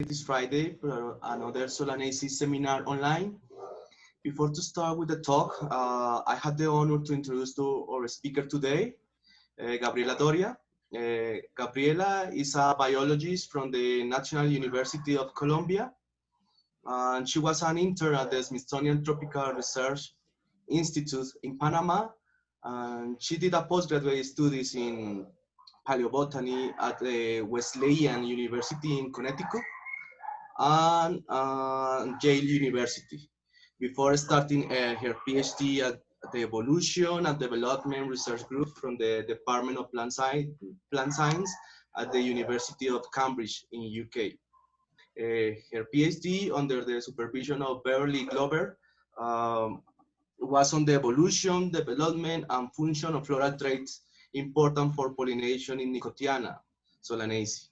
this Friday for another Solanaceae seminar online. Before to start with the talk, I had the honor to introduce to our speaker today, Gabriela Doria. Gabriela is a biologist from the National University of Colombia, and she was an intern at the Smithsonian Tropical Research Institute in Panama, and she did a postgraduate studies in paleobotany at the Wesleyan University in Connecticut and Yale University before starting her PhD at the Evolution and Development Research Group from the Department of Plant Science at the University of Cambridge in UK. Her PhD under the supervision of Beverly Glover was on the evolution, development, and function of floral traits important for pollination in Nicotiana, Solanaceae.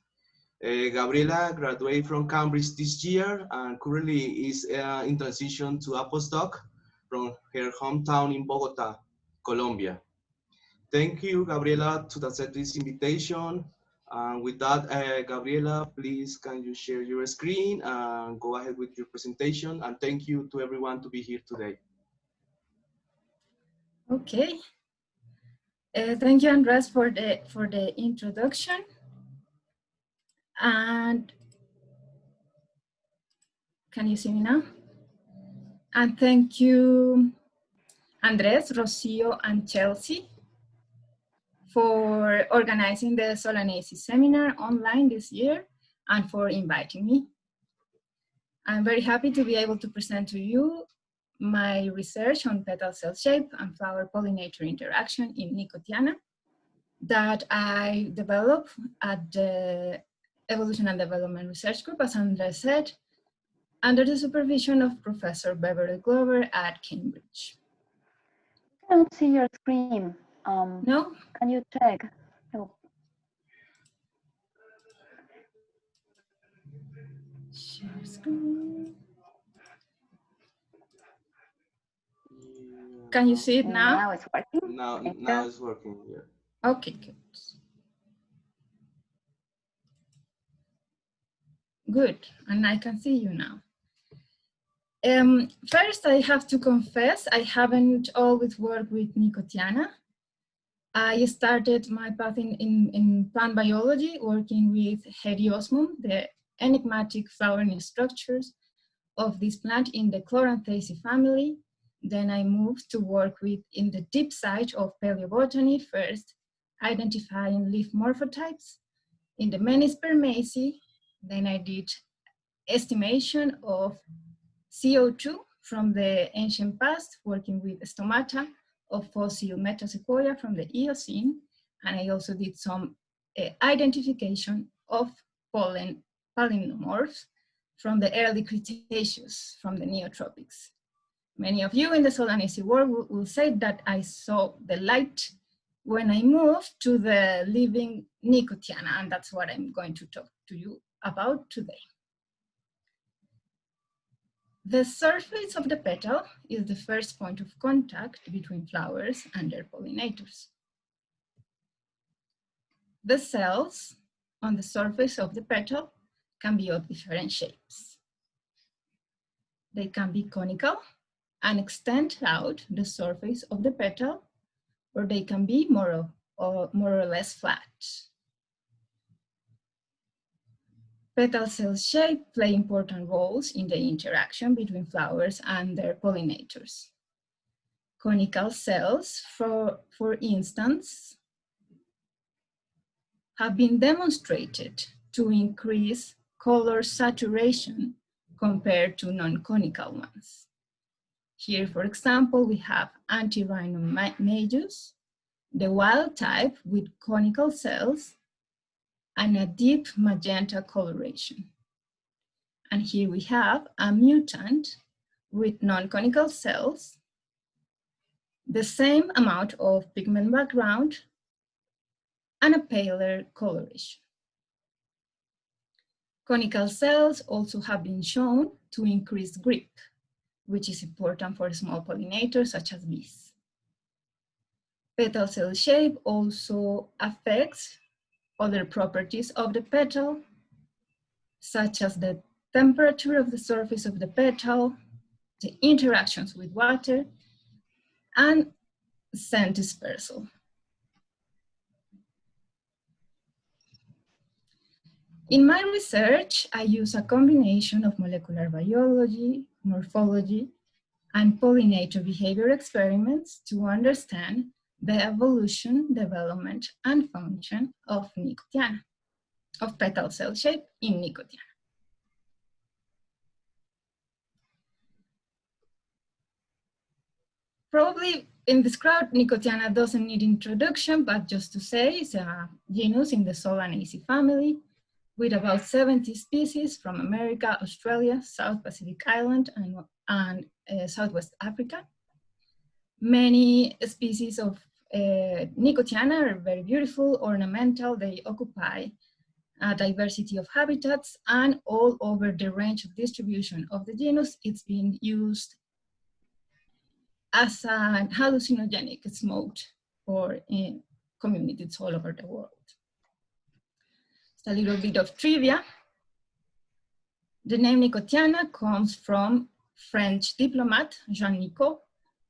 Gabriela graduated from Cambridge this year and currently is in transition to a postdoc from her hometown in Bogota, Colombia. Thank you, Gabriela, to accept this invitation. And with that, Gabriela, please can you share your screen and go ahead with your presentation. And thank you to everyone to be here today. Okay. Thank you, Andres, for the introduction. And can you see me now? And thank you, Andres, Rocio, and Chelsea for organizing the Solanaceae seminar online this year and for inviting me. I'm very happy to be able to present to you my research on petal cell shape and flower-pollinator interaction in Nicotiana that I developed at the Evolution and Development Research Group, as Andres said, under the supervision of Professor Beverly Glover at Cambridge. I don't see your screen. No? Can you check? No. Share screen. Can you see it now? Now it's working. Now it's working, yeah. Okay, good. Good, and I can see you now. First, I have to confess, I haven't always worked with Nicotiana. I started my path in plant biology, working with Heliosmum, the enigmatic flowering structures of this plant in the Chloranthaceae family. Then I moved to work in the deep side of paleobotany, first identifying leaf morphotypes in the many spermaceae. Then I did estimation of CO2 from the ancient past, working with stomata of fossil Metasequoia from the Eocene. And I also did some identification of pollen polymorphs from the early Cretaceous, from the Neotropics. Many of you in the Solanaceae world will say that I saw the light when I moved to the living Nicotiana, and that's what I'm going to talk to you about today. The surface of the petal is the first point of contact between flowers and their pollinators. The cells on the surface of the petal can be of different shapes. They can be conical and extend out the surface of the petal, or they can be more or less flat. Petal cell shape play important roles in the interaction between flowers and their pollinators. Conical cells, for instance, have been demonstrated to increase color saturation compared to non-conical ones. Here, for example, we have Antirrhinum majus, the wild type with conical cells, and a deep magenta coloration. And here we have a mutant with non-conical cells, the same amount of pigment background, and a paler coloration. Conical cells also have been shown to increase grip, which is important for small pollinators such as bees. Petal cell shape also affects other properties of the petal, such as the temperature of the surface of the petal, the interactions with water, and scent dispersal. In my research, I use a combination of molecular biology, morphology, and pollinator behavior experiments to understand the evolution, development, and function of Nicotiana, of petal cell shape in Nicotiana. Probably in this crowd, Nicotiana doesn't need introduction, but just to say, it's a genus in the Solanaceae family with about 70 species from America, Australia, South Pacific Island, and Southwest Africa. Many species of Nicotiana are very beautiful, ornamental. They occupy a diversity of habitats, and all over the range of distribution of the genus, it's being used as a hallucinogenic smoked for communities all over the world. Just a little bit of trivia. The name Nicotiana comes from French diplomat Jean Nicot,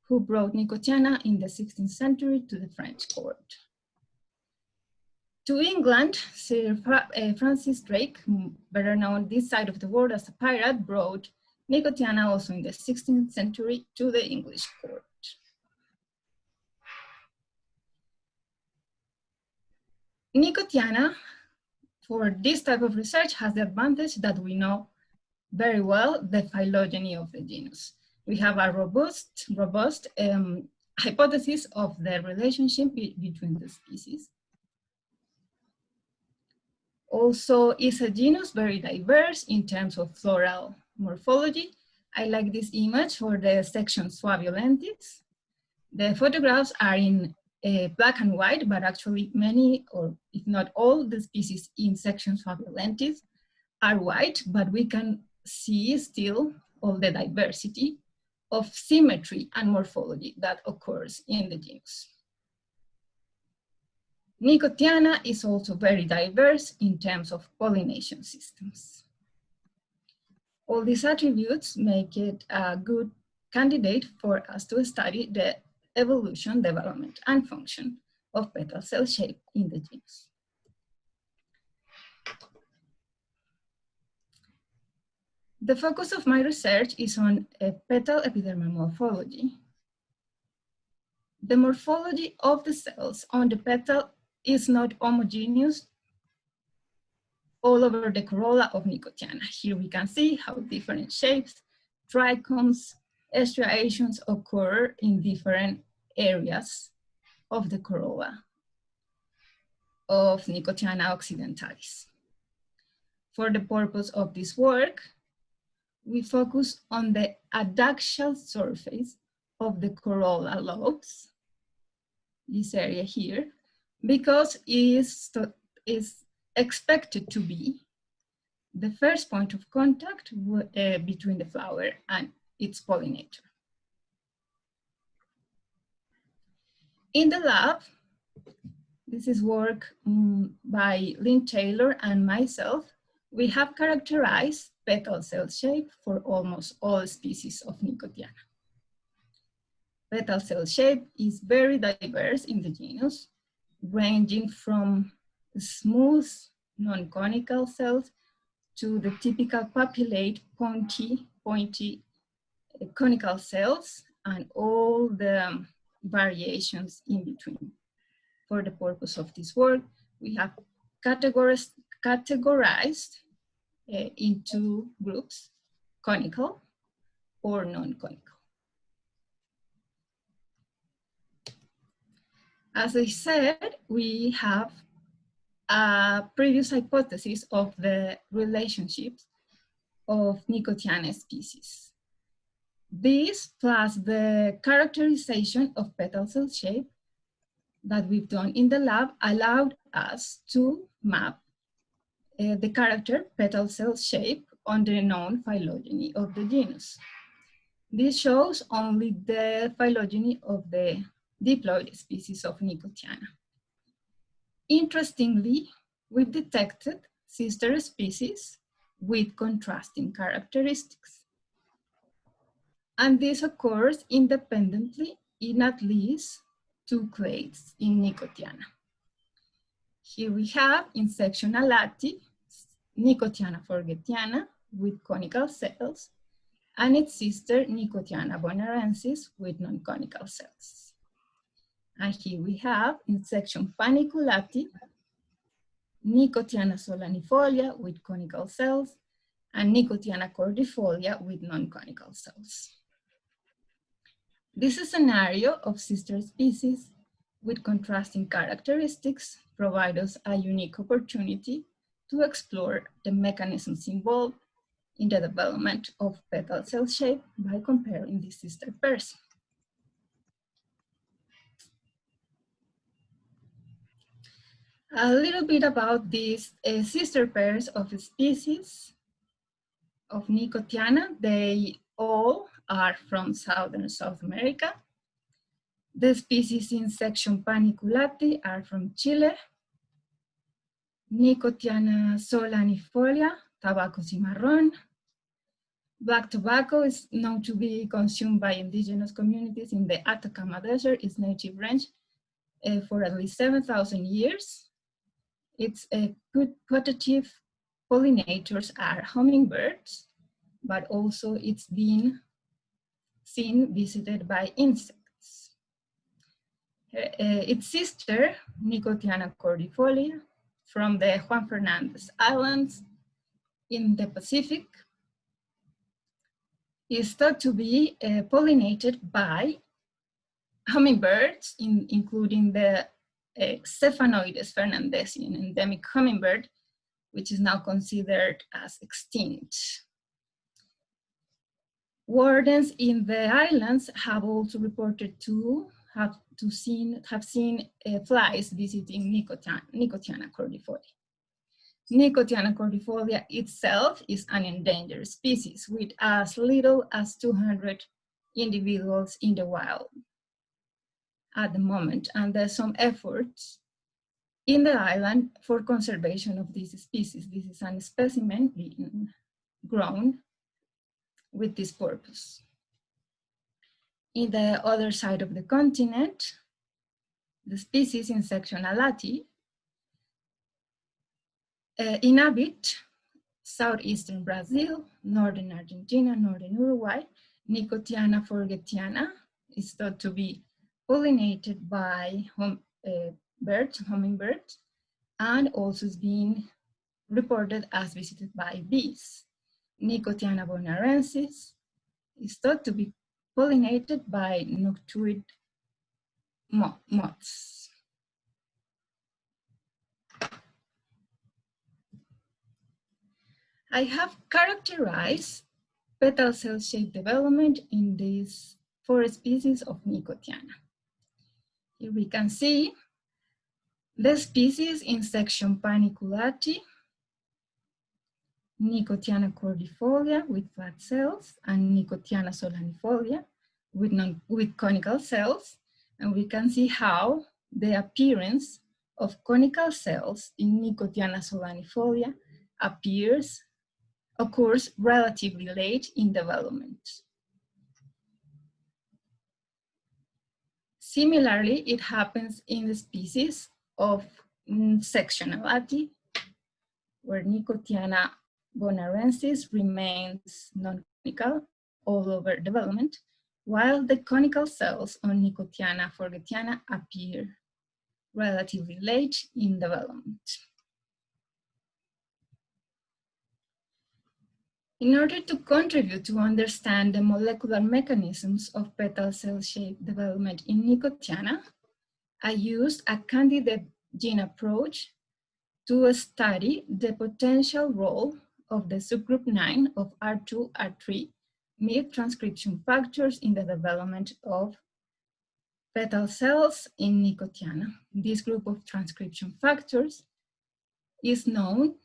who brought Nicotiana in the 16th century to the French court. To England, Sir Francis Drake, better known this side of the world as a pirate, brought Nicotiana also in the 16th century to the English court. Nicotiana, for this type of research, has the advantage that we know very well the phylogeny of the genus. We have a robust hypothesis of the relationship between the species. Also, is a genus very diverse in terms of floral morphology. I like this image for the section suavulentis. The photographs are in black and white, but actually many, or if not all, the species in section suavulentis are white, but we can see still all the diversity of symmetry and morphology that occurs in the genus. Nicotiana is also very diverse in terms of pollination systems. All these attributes make it a good candidate for us to study the evolution, development, and function of petal cell shape in the genus. The focus of my research is on petal epidermal morphology. The morphology of the cells on the petal is not homogeneous all over the corolla of Nicotiana. Here we can see how different shapes, trichomes, striations occur in different areas of the corolla of Nicotiana occidentalis. For the purpose of this work, we focus on the adaxial surface of the corolla lobes, this area here, because it is expected to be the first point of contact between the flower and its pollinator. In the lab, this is work by Lynn Taylor and myself. We have characterized petal cell shape for almost all species of Nicotiana. Petal cell shape is very diverse in the genus, ranging from smooth, non-conical cells to the typical papillate, pointy conical cells, and all the variations in between. For the purpose of this work, we have categorized into groups, conical or non-conical. As I said, we have a previous hypothesis of the relationships of Nicotiana species. This plus the characterization of petal cell shape that we've done in the lab allowed us to map the character petal cell shape on the known phylogeny of the genus. This shows only the phylogeny of the diploid species of Nicotiana. Interestingly, we've detected sister species with contrasting characteristics. And this occurs independently in at least 2 clades in Nicotiana. Here we have in section Alatae, Nicotiana forgetiana with conical cells, and its sister Nicotiana bonarensis with non-conical cells. And here we have in section Paniculatae, Nicotiana solanifolia with conical cells, and Nicotiana cordifolia with non-conical cells. This scenario of sister species with contrasting characteristics provides us a unique opportunity to explore the mechanisms involved in the development of petal cell shape by comparing these sister pairs. A little bit about these sister pairs of species of Nicotiana. They all are from Southern South America. The species in section Paniculatae are from Chile. Nicotiana solanifolia, tobacco cimarrón. Black tobacco is known to be consumed by indigenous communities in the Atacama Desert, its native range, for at least 7,000 years. Its putative pollinators are hummingbirds, but also it's been seen visited by insects. Its sister, Nicotiana cordifolia, from the Juan Fernandez Islands in the Pacific, is thought to be pollinated by hummingbirds, including the Cephanoides fernandesi, an endemic hummingbird, which is now considered as extinct. Wardens in the islands have also reported to have seen flies visiting Nicotiana cordifolia. Nicotiana cordifolia itself is an endangered species with as little as 200 individuals in the wild at the moment, and there's some efforts in the island for conservation of this species. This is a specimen being grown with this purpose. In the other side of the continent, the species in section Alatae inhabit southeastern Brazil, northern Argentina, northern Uruguay. Nicotiana forgetiana is thought to be pollinated by hummingbirds, and also is being reported as visited by bees. Nicotiana bonarensis is thought to be pollinated by noctuid moths. I have characterized petal cell shape development in these 4 species of Nicotiana. Here we can see the species in section Paniculatae, Nicotiana cordifolia with flat cells, and Nicotiana solanifolia with conical cells. And we can see how the appearance of conical cells in Nicotiana solanifolia occurs relatively late in development. Similarly, it happens in the species of section Alatae, where Nicotiana bonarensis remains non-conical all over development, while the conical cells on Nicotiana forgetiana appear relatively late in development. In order to contribute to understand the molecular mechanisms of petal cell shape development in Nicotiana, I used a candidate gene approach to study the potential role of the subgroup 9 of R2, R3 milk transcription factors in the development of petal cells in Nicotiana. This group of transcription factors is known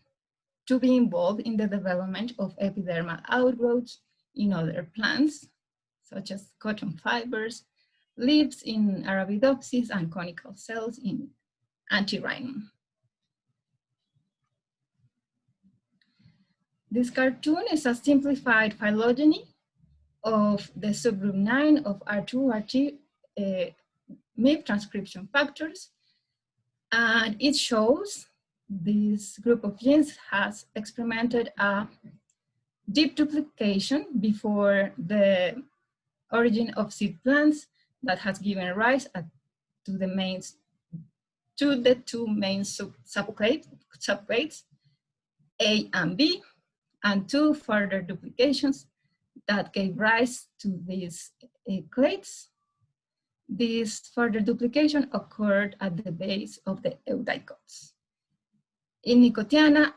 to be involved in the development of epidermal outgrowths in other plants, such as cotton fibers, leaves in Arabidopsis, and conical cells in Antirrhinum. This cartoon is a simplified phylogeny of the subgroup 9 of R2, RT MIP transcription factors. And it shows this group of genes has experimented a deep duplication before the origin of seed plants that has given rise to the two main subclades, A and B, and 2 further duplications that gave rise to these clades. This further duplication occurred at the base of the eudicots. In Nicotiana,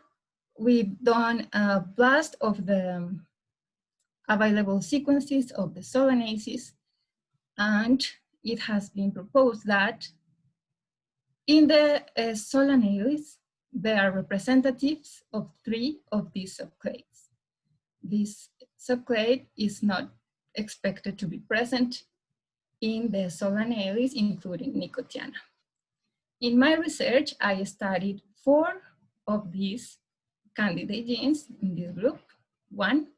we've done a blast of the available sequences of the Solanaceae, and it has been proposed that in the Solanaceae, they are representatives of 3 of these subclades. This subclade is not expected to be present in the Solanaceae, including Nicotiana. In my research, I studied 4 of these candidate genes in this group. 1,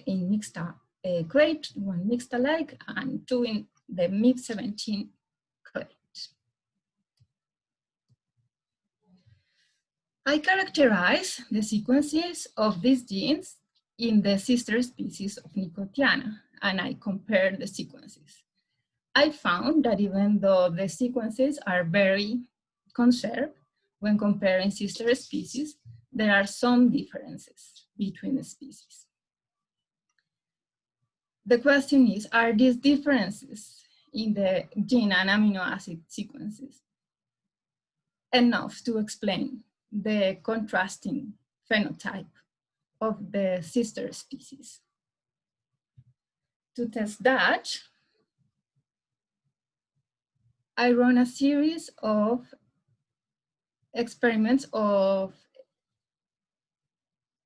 in mixta clade, 1 mixta-like, and 2 in the MIP17 clade. I characterize the sequences of these genes in the sister species of Nicotiana, and I compared the sequences. I found that even though the sequences are very conserved when comparing sister species, there are some differences between the species. The question is, are these differences in the gene and amino acid sequences enough to explain the contrasting phenotype of the sister species? To test that, I run a series of experiments of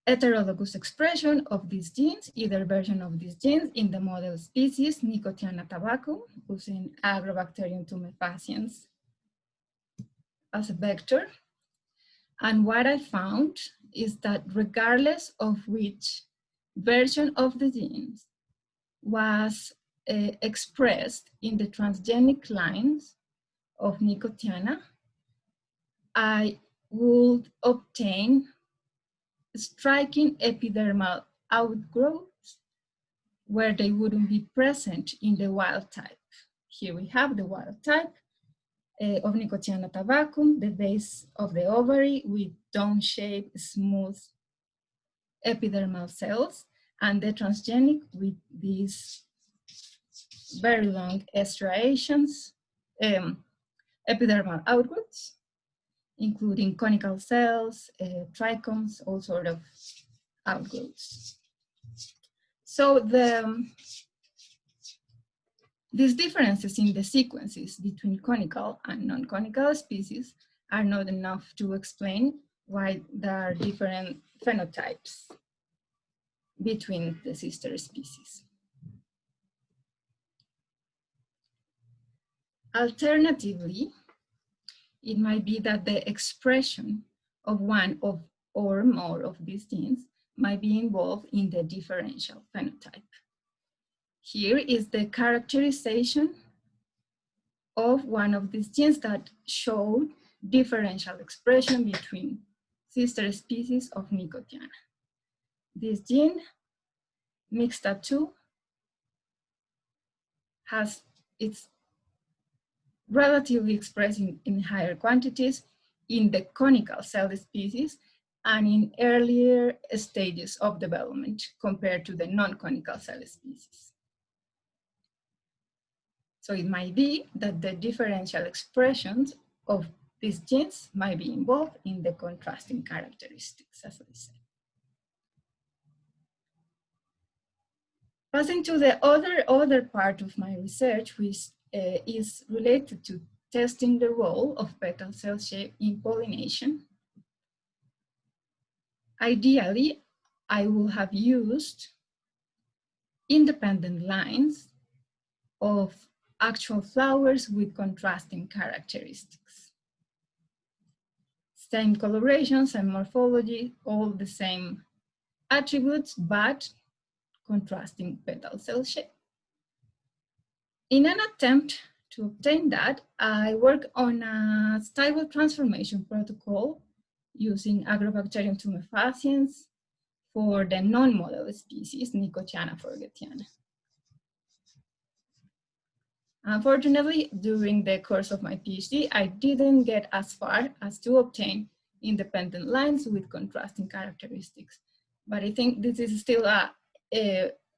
heterologous expression of these genes, either version of these genes in the model species Nicotiana tabacum, using Agrobacterium tumefaciens as a vector. And what I found is that regardless of which version of the genes was expressed in the transgenic lines of Nicotiana, I would obtain striking epidermal outgrowths where they wouldn't be present in the wild type. Here we have the wild type of Nicotiana tabacum, the base of the ovary with dome-shaped, smooth epidermal cells, and the transgenic with these very long striations, epidermal outgrowths, including conical cells, trichomes, all sort of outgrowths. So these differences in the sequences between conical and non-conical species are not enough to explain why there are different phenotypes between the sister species. Alternatively, it might be that the expression of one or more of these genes might be involved in the differential phenotype. Here is the characterization of one of these genes that showed differential expression between sister species of Nicotiana. This gene, mixta2, it's relatively expressed in higher quantities in the conical cell species and in earlier stages of development compared to the non-conical cell species. So it might be that the differential expressions of these genes might be involved in the contrasting characteristics, as I said. Passing to the other part of my research, which is related to testing the role of petal cell shape in pollination. Ideally, I will have used independent lines of actual flowers with contrasting characteristics. Same coloration, same morphology, all the same attributes, but contrasting petal cell shape. In an attempt to obtain that, I work on a stable transformation protocol using Agrobacterium tumefaciens for the non-model species, Nicotiana forgetiana. Unfortunately, during the course of my PhD, I didn't get as far as to obtain independent lines with contrasting characteristics. But I think this is still a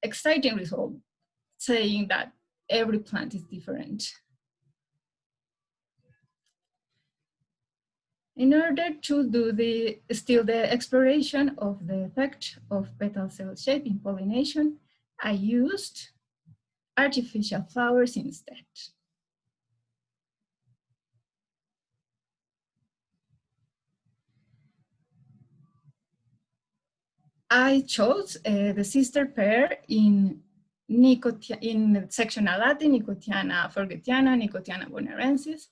exciting result, saying that every plant is different. In order to do the exploration of the effect of petal cell shape in pollination, I used artificial flowers instead. I chose the sister pair in section Alatae, Nicotiana forgetiana, Nicotiana bonaerensis.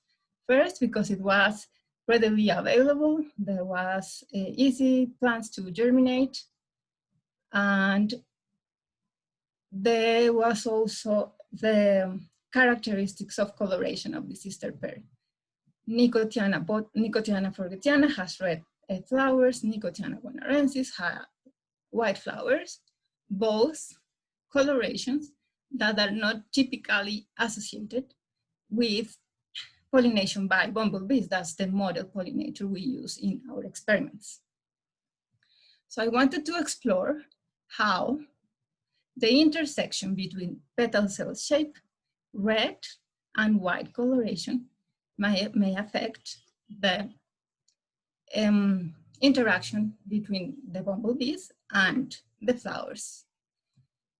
First, because it was readily available, there was easy plants to germinate, and there was also the characteristics of coloration of the sister pair. Nicotiana forgetiana has red flowers, Nicotiana bonaerensis has white flowers, both colorations that are not typically associated with pollination by bumblebees. That's the model pollinator we use in our experiments. So I wanted to explore how the intersection between petal cell shape, red and white coloration may affect the interaction between the bumblebees and the flowers.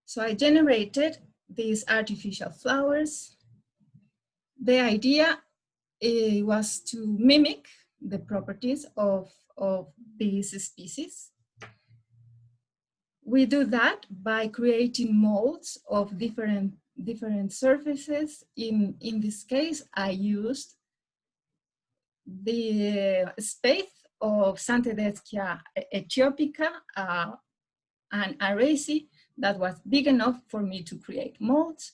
So I generated these artificial flowers. The idea was to mimic the properties of these species. We do that by creating molds of different surfaces. In this case, I used the spathe of Santedeschia aethiopica, an araceae that was big enough for me to create molds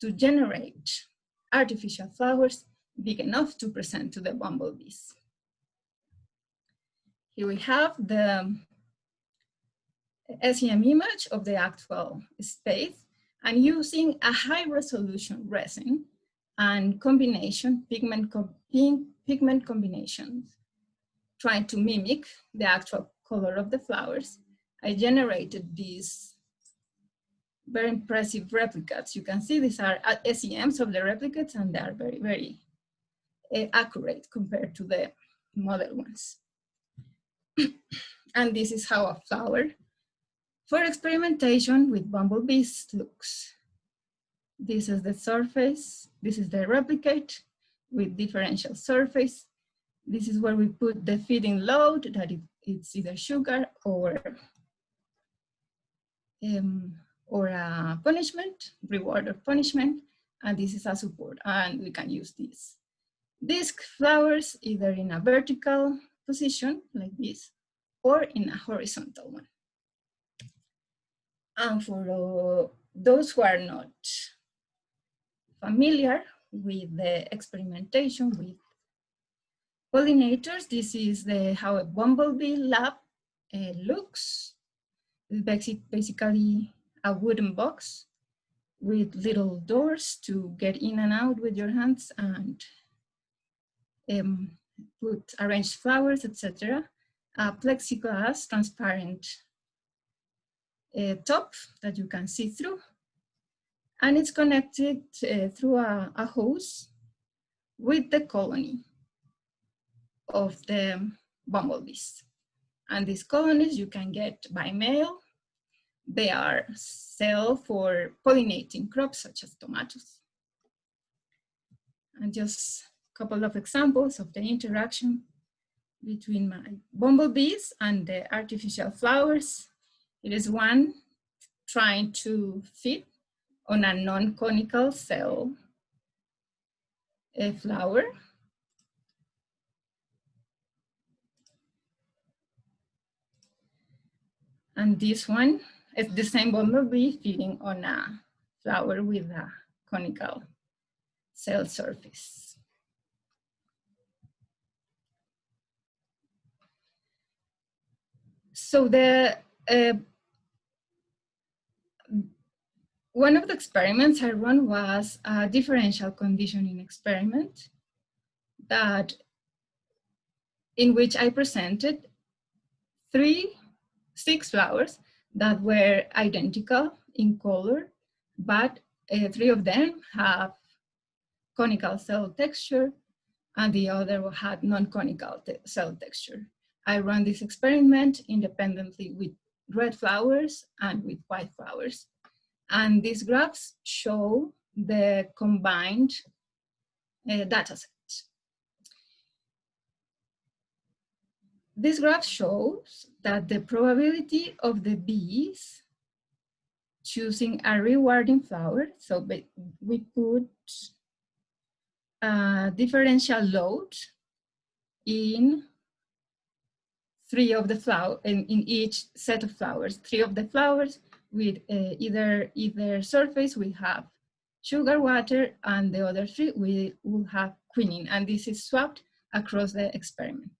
to generate artificial flowers big enough to present to the bumblebees. Here we have the SEM image of the actual spathe, and using a high resolution resin and pigment combinations, trying to mimic the actual color of the flowers, I generated these very impressive replicates. You can see these are SEMs of the replicates, and they are very, very accurate compared to the model ones. And this is how a flower for experimentation with bumblebees looks. This is the surface. This is the replicate with differential surface. This is where we put the feeding load, that it's either sugar or a punishment, reward or punishment, and this is a support, and we can use these disc flowers either in a vertical position like this or in a horizontal one. And for those who are not familiar with the experimentation with pollinators, this is how a bumblebee lab looks. It's basically a wooden box with little doors to get in and out with your hands and arrange flowers, etc. A plexiglass transparent top that you can see through, and it's connected through a hose with the colony of the bumblebees. And these colonies you can get by mail. They are sold for pollinating crops such as tomatoes. And just a couple of examples of the interaction between my bumblebees and the artificial flowers. It is one trying to feed on a non-conical cell flower. And this one is the same bumblebee feeding on a flower with a conical cell surface. So one of the experiments I ran was a differential conditioning experiment in which I presented 6 flowers that were identical in color, but 3 of them have conical cell texture and the other had non-conical cell texture. I ran this experiment independently with red flowers and with white flowers. And these graphs show the combined data set. This graph shows that the probability of the bees choosing a rewarding flower, so we put a differential load in 3 of the flowers, in each set of flowers. 3 of the flowers with either surface we have sugar water, and the other 3 we will have quinine, and this is swapped across the experiment.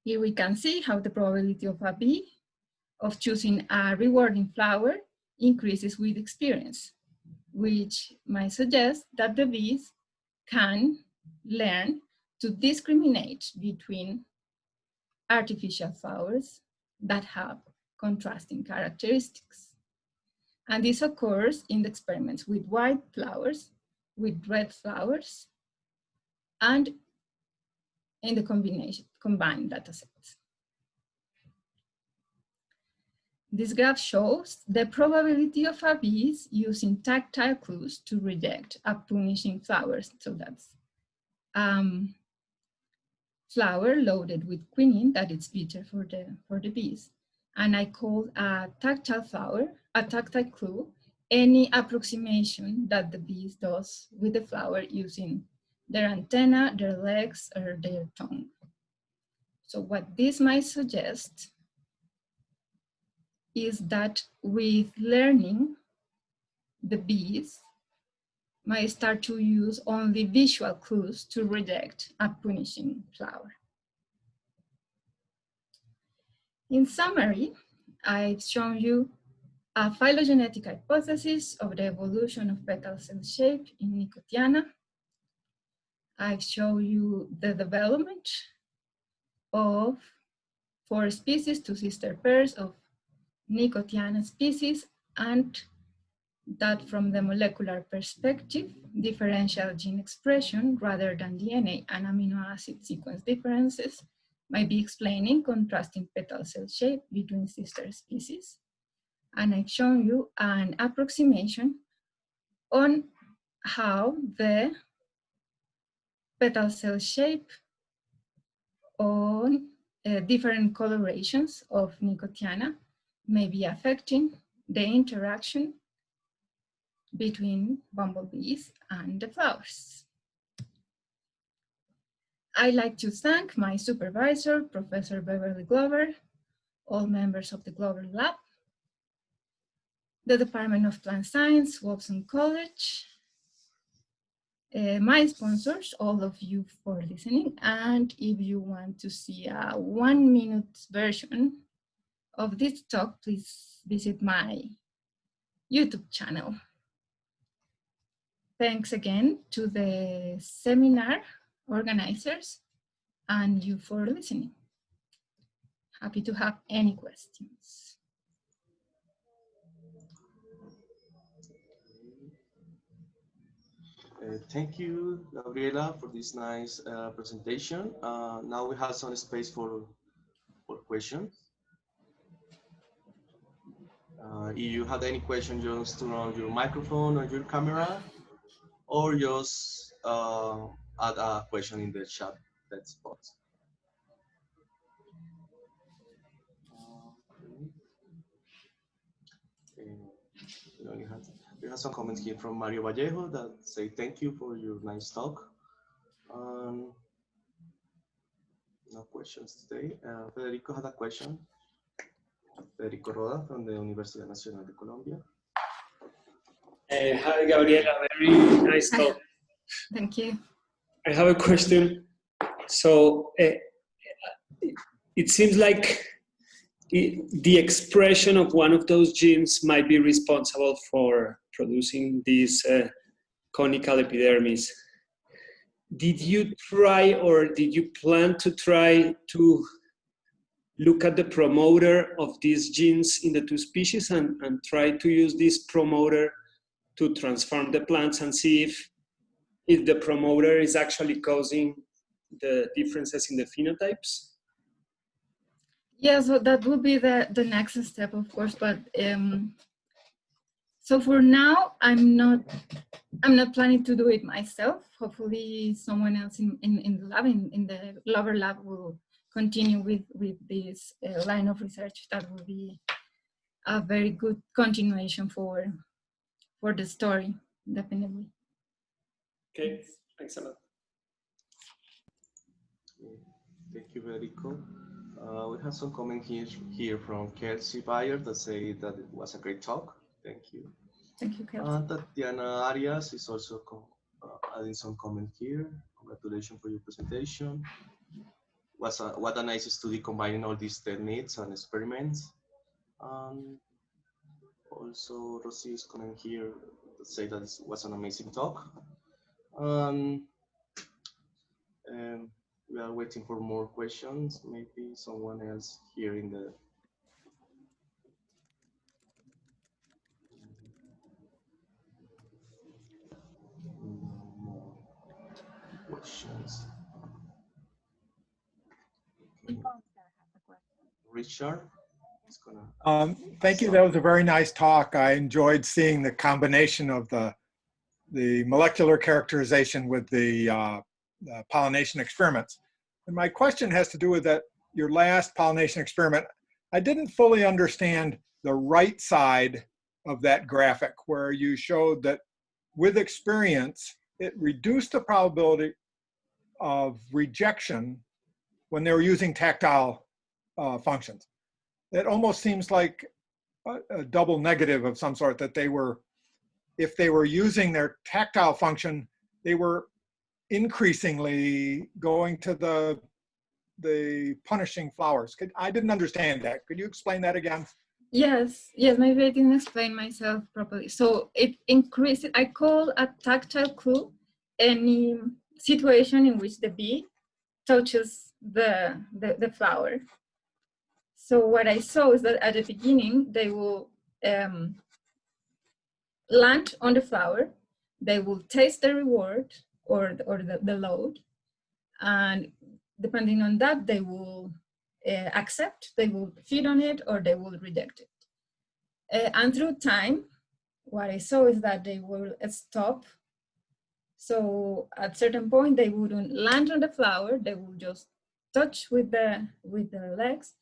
Here we can see how the probability of a bee of choosing a rewarding flower increases with experience, which might suggest that the bees can learn to discriminate between artificial flowers that have contrasting characteristics. And this occurs in the experiments with white flowers, with red flowers, and in the combined data sets. This graph shows the probability of a bees using tactile clues to reject a punishing flower. So that's flower loaded with quinine that is bitter for the bees. And I call a tactile flower, a tactile clue, any approximation that the bees does with the flower using their antenna, their legs, or their tongue. So what this might suggest is that with learning, the bees might start to use only visual clues to reject a punishing flower. In summary, I've shown you a phylogenetic hypothesis of the evolution of petal cell shape in Nicotiana. I've shown you the development of 4 species, 2 sister pairs of Nicotiana species, and that from the molecular perspective, differential gene expression rather than DNA and amino acid sequence differences might be explaining contrasting petal cell shape between sister species. And I've shown you an approximation on how the petal cell shape on different colorations of Nicotiana may be affecting the interaction between bumblebees and the flowers. I'd like to thank my supervisor, Professor Beverly Glover, all members of the Glover Lab, the Department of Plant Science, Wolfson College, my sponsors, all of you for listening. And if you want to see a 1-minute version of this talk, please visit my YouTube channel. Thanks again to the seminar organizers and you for listening. Happy to have any questions. Thank you, Gabriela, for this nice presentation. Now we have some space for questions. If you have any questions, just turn on your microphone or your camera, or just add a question in the chat that spot. We have some comments here from Mario Vallejo that say thank you for your nice talk. No questions today. Federico had a question. Federico Roda from the Universidad Nacional de Colombia. Hi, Gabriela. Very nice talk. Thank you. I have a question. So it seems like the expression of one of those genes might be responsible for producing this conical epidermis. Did you try, or did you plan to try to look at the promoter of these genes in the two species and try to use this promoter to transform the plants and see if the promoter is actually causing the differences in the phenotypes? Yeah, so that would be the next step, of course, but so for now, I'm not planning to do it myself. Hopefully someone else in the lab, in the lower lab, will continue with this line of research. That will be a very good continuation for the story, definitely. Okay, thanks a lot. Thank you, Federico. We have some comment here from Kelsey Bayer that say that it was a great talk. Thank you. Thank you, Kelsey. Tatiana Arias is also adding some comment here. Congratulations for your presentation. What a nice study combining all these techniques and experiments. Also, Rosie is coming here to say that it was an amazing talk. We are waiting for more questions. Maybe someone else here in the more questions. Okay. Richard is gonna. Thank you. That was a very nice talk. I enjoyed seeing the combination of the molecular characterization with the pollination experiments. And my question has to do with that your last pollination experiment. I didn't fully understand the right side of that graphic where you showed that with experience, it reduced the probability of rejection when they were using tactile functions. It almost seems like a double negative of some sort, that they were, if they were using their tactile function, they were increasingly going to the punishing flowers. I didn't understand that. Could you explain that again? Yes, maybe I didn't explain myself properly. So it increases, I call a tactile clue any situation in which the bee touches the flower. So what I saw is that at the beginning, they will land on the flower, they will taste the reward or the load, and depending on that, they will accept, they will feed on it, or they will reject it. And through time, what I saw is that they will stop. So at a certain point, they wouldn't land on the flower, they will just touch with the legs.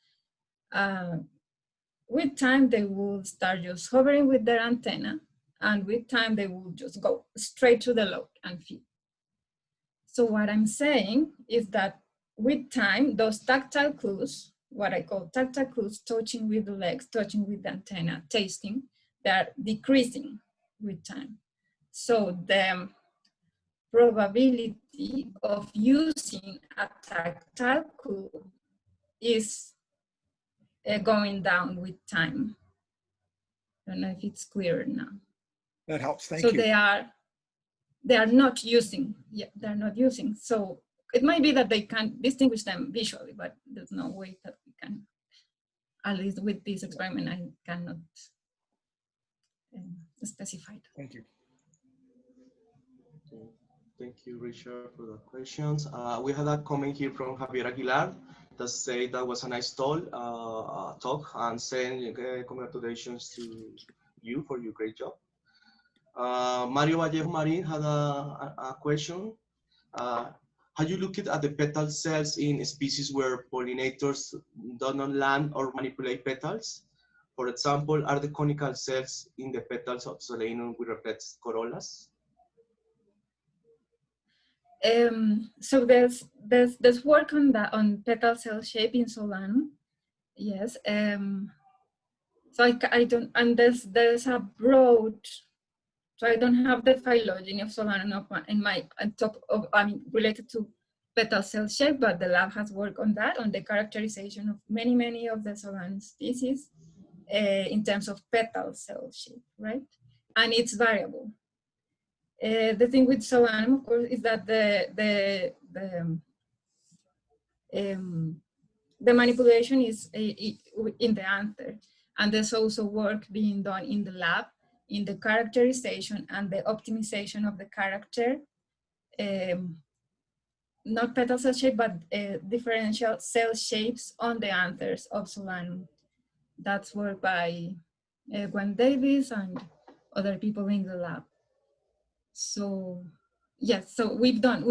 With time, they will start just hovering with their antenna, and with time, they will just go straight to the load and feed. So what I'm saying is that with time, those tactile clues, what I call tactile clues, touching with the legs, touching with the antenna, tasting, they're decreasing with time. So the probability of using a tactile clue is going down with time. I don't know if it's clear now. That helps, thank you. So they are not using, they're not using. So it might be that they can distinguish them visually, but there's no way that we can, at least with this experiment, I cannot specify that. Thank you. Okay. Thank you, Richard, for the questions. We had a comment here from Javier Aguilar that say that was a nice talk and saying congratulations to you for your great job. Mario Vallejo Marin had a question. Have you looked at the petal cells in species where pollinators do not land or manipulate petals? For example, are the conical cells in the petals of Solanum with reflect corollas? So there's work on petal cell shape in Solanum. Yes. So I don't, and there's a broad, so I don't have the phylogeny of Solanum in my, on top of, I mean, related to petal cell shape, but the lab has worked on that, on the characterization of many of the Solanum species in terms of petal cell shape, right? And it's variable. The thing with Solanum, of course, is that the manipulation is in the anther, and there's also work being done in the lab in the characterization and the optimization of the character, not petal cell shape, but differential cell shapes on the anthers of Solanum. That's work by Gwen Davis and other people in the lab. So yes, so we've done it.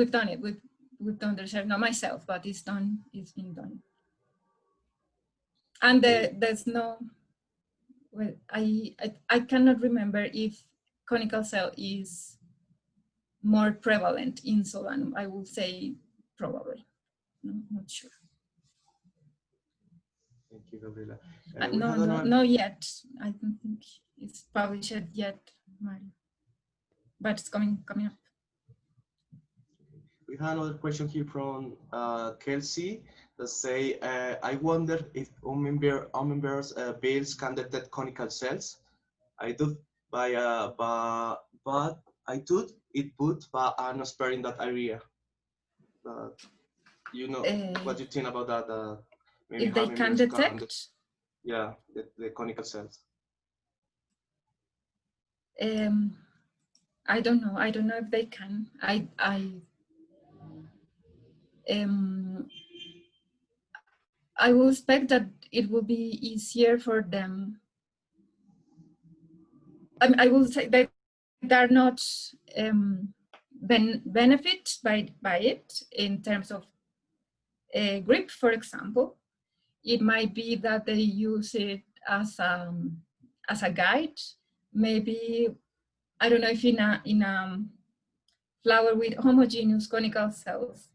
We've done the research, not myself, but it's been done. And there's no, well, I cannot remember if conical cell is more prevalent in Solanum. I will say probably, no, not sure. Thank you, Gabriela. No, yet. I don't think it's published yet, Mario. But it's coming up. We have another question here from Kelsey that say, I wonder if hummingbirds bees can detect conical cells. I do, but I thought it would, but I'm not sparing that area. But you know, what do you think about that? Maybe if they can detect? Yeah, the conical cells. I don't know. I don't know if they can. I will expect that it will be easier for them. I will say that they're not benefit by it in terms of grip, for example. It might be that they use it as a guide. Maybe, I don't know if in a flower with homogeneous conical cells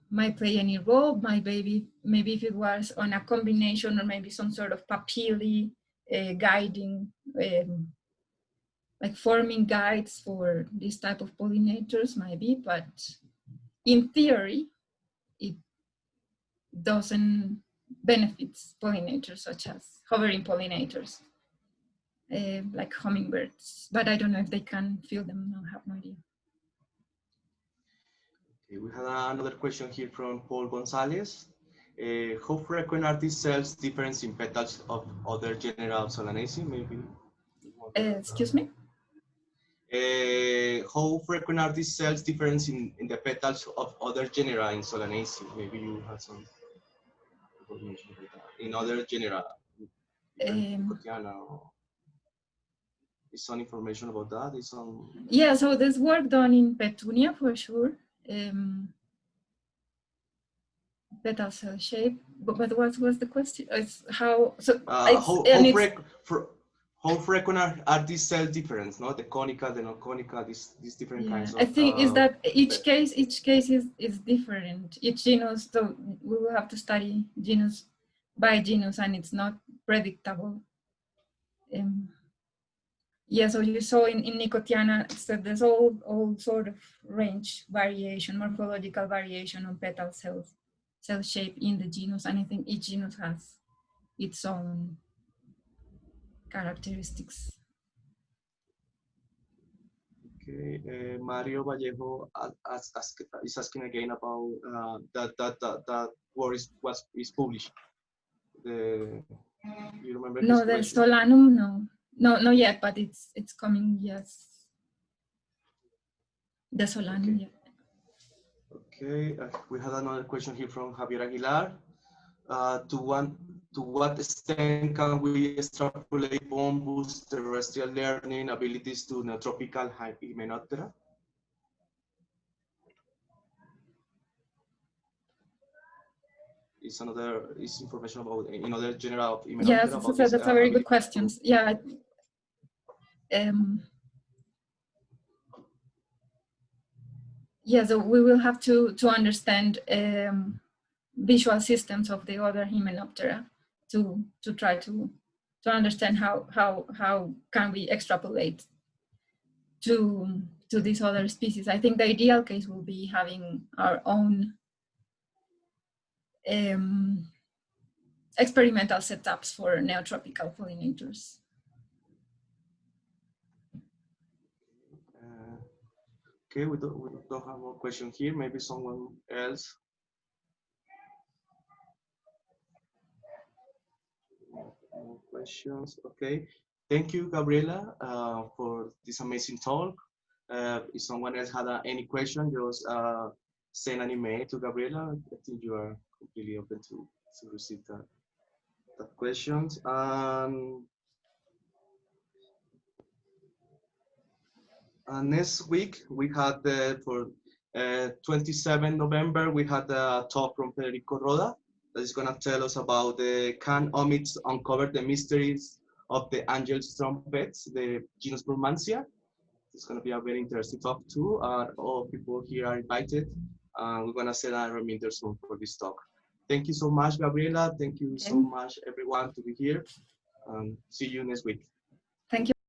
might play any role. Maybe if it was on a combination or maybe some sort of papillae guiding, like forming guides for this type of pollinators, maybe, but in theory, it doesn't benefit pollinators such as hovering pollinators, like hummingbirds, but I don't know if they can feel them. I have no idea. Okay, we have another question here from Paul Gonzalez. How frequent are these cells difference in petals of other genera of Solanaceae? Maybe. Excuse me? How frequent are these cells difference in the petals of other genera in Solanaceae? Maybe you have some information about that. In other genera, Nicotiana, is some information about that? Is some... Yeah, so there's work done in Petunia for sure. Petal cell shape, but what was the question? It's how, so how frequent are these cell difference? No, the conical, the non-conical, these different kinds of. I think is that each case is different. Each genus, so we will have to study genus by genus, and it's not predictable. Yeah, so you saw in Nicotiana, so there's all sort of range variation, morphological variation on petal cell shape in the genus, and I think each genus has its own characteristics. Okay, Mario Vallejo is asking again about that work is published. You remember? No, the Solanum, no, not yet, but it's coming. Yes, the Solanum. Okay. Yeah. Okay, we had another question here from Javier Aguilar. To what extent can we extrapolate Bombus terrestrial learning abilities to neotropical Hymenoptera? Is information about another genera of Hymenoptera? Yes, that's a very good question. Yeah. Yeah, so we will have to understand visual systems of the other Hymenoptera to try to understand how can we extrapolate to these other species. I think the ideal case will be having our own experimental setups for neotropical pollinators. Okay, we don't have more questions here. Maybe someone else. More questions. Okay. Thank you, Gabriela, for this amazing talk. If someone else had any question, just send an email to Gabriela. I think you are completely open to receive that questions. Next week, we had for 27 November, we had a talk from Federico Roda that is going to tell us about the Can Omics Uncover the Mysteries of the Angel's Trumpets, the genus Burmansia. It's going to be a very interesting talk too. All people here are invited. We're going to send a reminder soon for this talk. Thank you so much, Gabriela. Thank you so much, everyone, to be here. See you next week.